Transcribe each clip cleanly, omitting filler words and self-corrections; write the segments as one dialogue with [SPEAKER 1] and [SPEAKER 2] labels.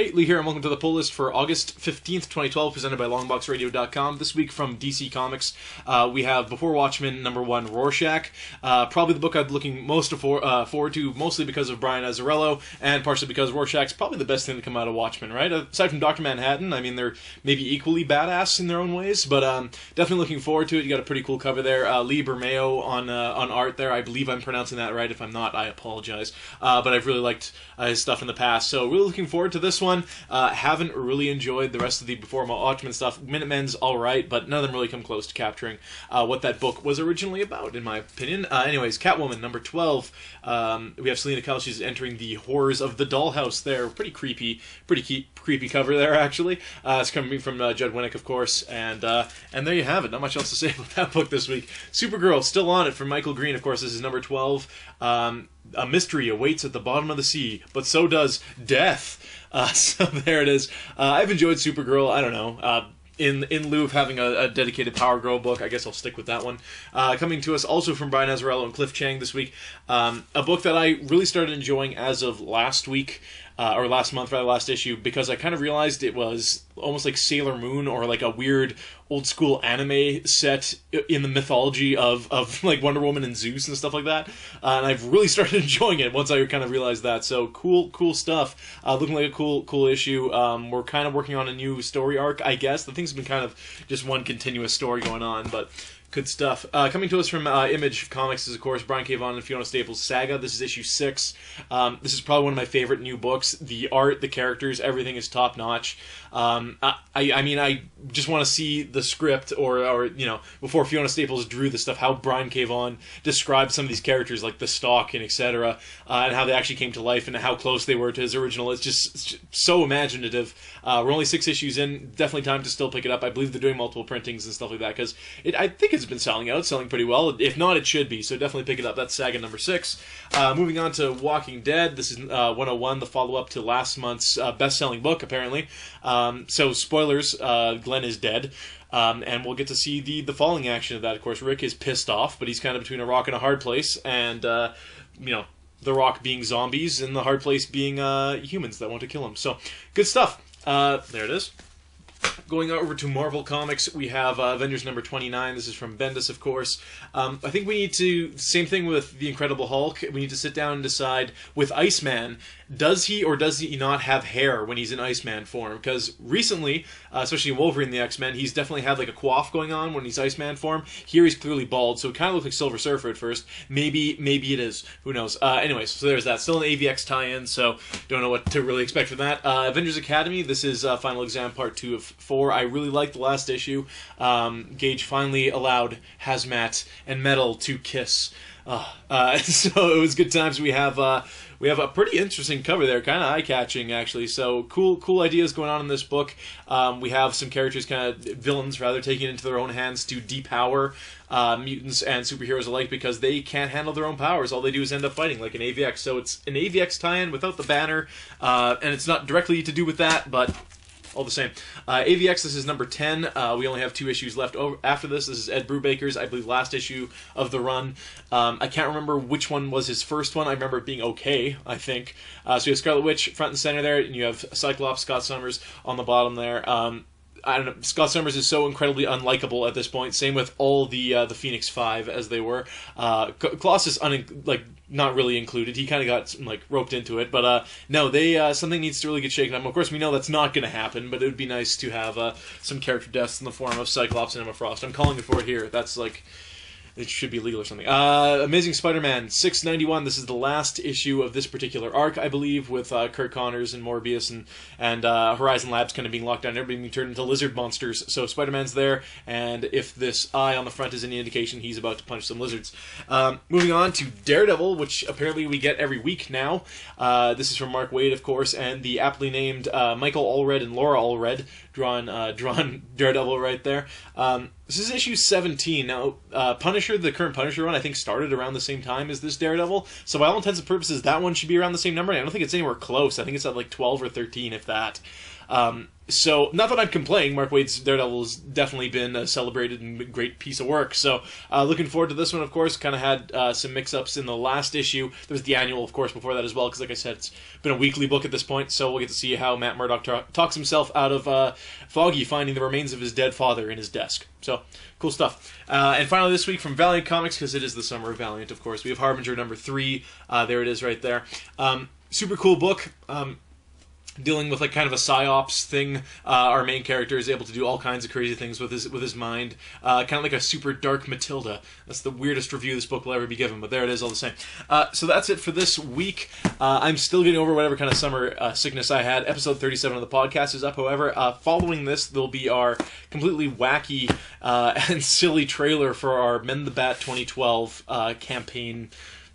[SPEAKER 1] Hey, Lee here, and welcome to the pull list for August 15th, 2012, presented by LongboxRadio.com. This week from DC Comics, we have Before Watchmen #1, Rorschach. Probably the book I'm looking most forward to, mostly because of Brian Azzarello, and partially because Rorschach's probably the best thing to come out of Watchmen, right? Aside from Dr. Manhattan, I mean, they're maybe equally badass in their own ways, but definitely looking forward to it. You got a pretty cool cover there. Lee Bermeo on art there. I believe I'm pronouncing that right. If I'm not, I apologize. But I've really liked his stuff in the past, so really looking forward to this one. Haven't really enjoyed the rest of the Before Watchmen stuff. Minutemen's alright, but none of them really come close to capturing what that book was originally about, in my opinion. Anyways, Catwoman, #12. We have Selena Kyle. She's entering the horrors of the dollhouse there. Pretty creepy cover there, actually. It's coming from Judd Winnick, of course, and there you have it. Not much else to say about that book this week. Supergirl, still on it, from Michael Green, of course. This is #12. A mystery awaits at the bottom of the sea, but so does death. So there it is. I've enjoyed Supergirl. I don't know. In lieu of having a dedicated Power Girl book, I guess I'll stick with that one. Coming to us also from Brian Azzarello and Cliff Chiang this week. A book that I really started enjoying as of last week. Or last month, rather, last issue, because I kind of realized it was almost like Sailor Moon, or like a weird old school anime set in the mythology of like Wonder Woman and Zeus and stuff like that. And I've really started enjoying it once I kind of realized that. So cool stuff. Looking like a cool issue. We're kind of working on a new story arc, I guess. The thing's been kind of just one continuous story going on, but good stuff. Coming to us from Image Comics is, of course, Brian K. Vaughan and Fiona Staples' Saga. This is issue 6. This is probably one of my favorite new books. The art, the characters, everything is top-notch. I mean, I just want to see the script, or you know, before Fiona Staples drew the stuff, how Brian K. Vaughan described some of these characters, like the Stalk and etc., and how they actually came to life and how close they were to his original. It's just so imaginative. We're only 6 issues in. Definitely time to still pick it up. I believe they're doing multiple printings and stuff like that, because I think it's been selling pretty well. If not, it should be. So definitely pick it up. That's Saga #6. Moving on to Walking Dead. This is 101, the follow-up to last month's best-selling book, apparently. So spoilers, Glenn is dead. And we'll get to see the falling action of that. Of course, Rick is pissed off, but he's kind of between a rock and a hard place. And, you know, the rock being zombies and the hard place being humans that want to kill him. So, good stuff. There it is. Going over to Marvel Comics, we have Avengers #29. This is from Bendis, of course. I think we need to, same thing with The Incredible Hulk, we need to sit down and decide, with Iceman, does he or does he not have hair when he's in Iceman form? Because recently, especially in Wolverine the X-Men, he's definitely had like a coif going on when he's Iceman form. Here he's clearly bald, so it kind of looked like Silver Surfer at first. Maybe it is. Who knows? Anyways, so there's that. Still an AVX tie-in, so don't know what to really expect from that. Avengers Academy, this is Final Exam Part 2 of 4. I really liked the last issue. Gage finally allowed Hazmat and Metal to kiss. So it was good times. We have a pretty interesting cover there, kind of eye-catching, actually. So cool ideas going on in this book. We have some characters, kind of villains, rather, taking it into their own hands to depower mutants and superheroes alike, because they can't handle their own powers. All they do is end up fighting, like an AVX. So it's an AVX tie-in without the banner, and it's not directly to do with that, but all the same. AVX, this is #10. We only have 2 issues left after this. This is Ed Brubaker's, I believe, last issue of the run. I can't remember which one was his first one. I remember it being okay, I think. So you have Scarlet Witch front and center there, and you have Cyclops, Scott Summers on the bottom there. I don't know, Scott Summers is so incredibly unlikable at this point. Same with all the Phoenix Five, as they were. Colossus, not really included. He kind of got like roped into it, but no, they something needs to really get shaken up. Of course, we know that's not going to happen, but it would be nice to have some character deaths in the form of Cyclops and Emma Frost. I'm calling it for it here. That's like, it should be illegal or something. Amazing Spider-Man 691. This is the last issue of this particular arc, I believe, with Kurt Connors and Morbius and Horizon Labs kind of being locked down, everybody being turned into lizard monsters. So Spider-Man's there, and if this eye on the front is any indication, he's about to punch some lizards. Moving on to Daredevil, which apparently we get every week now. This is from Mark Waid, of course, and the aptly named Michael Allred and Laura Allred, drawn Daredevil right there. This is issue 17. Now, Punisher, the current Punisher one, I think started around the same time as this Daredevil. So by all intents and purposes, that one should be around the same number. I don't think it's anywhere close. I think it's at like 12 or 13, if that. So, not that I'm complaining, Mark Waid's Daredevil has definitely been a celebrated and great piece of work. So, looking forward to this one, of course. Kind of had some mix-ups in the last issue. There was the annual, of course, before that as well, because like I said, it's been a weekly book at this point, so we'll get to see how Matt Murdock talks himself out of Foggy finding the remains of his dead father in his desk. So, cool stuff. And finally this week from Valiant Comics, because it is the summer of Valiant, of course, we have Harbinger number 3. There it is right there. Super cool book. Dealing with like kind of a psyops thing. Our main character is able to do all kinds of crazy things with his mind. Kind of like a super dark Matilda. That's the weirdest review this book will ever be given, but there it is all the same. So that's it for this week. I'm still getting over whatever kind of summer sickness I had. Episode 37 of the podcast is up, however. Following this, there'll be our completely wacky and silly trailer for our Mend the Bat 2012 campaign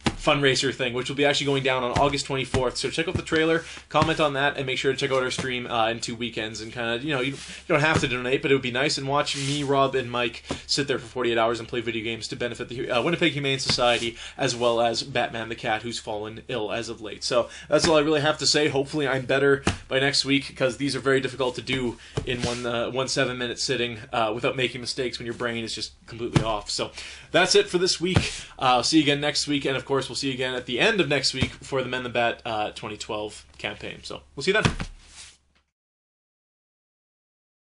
[SPEAKER 1] fundraiser thing, which will be actually going down on August 24th. So check out the trailer, comment on that, and make sure to check out our stream in 2 weekends. And kind of, you don't have to donate, but it would be nice. And watch me, Rob, and Mike sit there for 48 hours and play video games to benefit the Winnipeg Humane Society, as well as Batman the Cat, who's fallen ill as of late. So that's all I really have to say. Hopefully I'm better by next week, because these are very difficult to do in one 7-minute sitting without making mistakes when your brain is just completely off. So that's it for this week. I'll see you again next week, and of course we'll see you again at the end of next week for the Men the Bat 2012 campaign. So we'll see you then.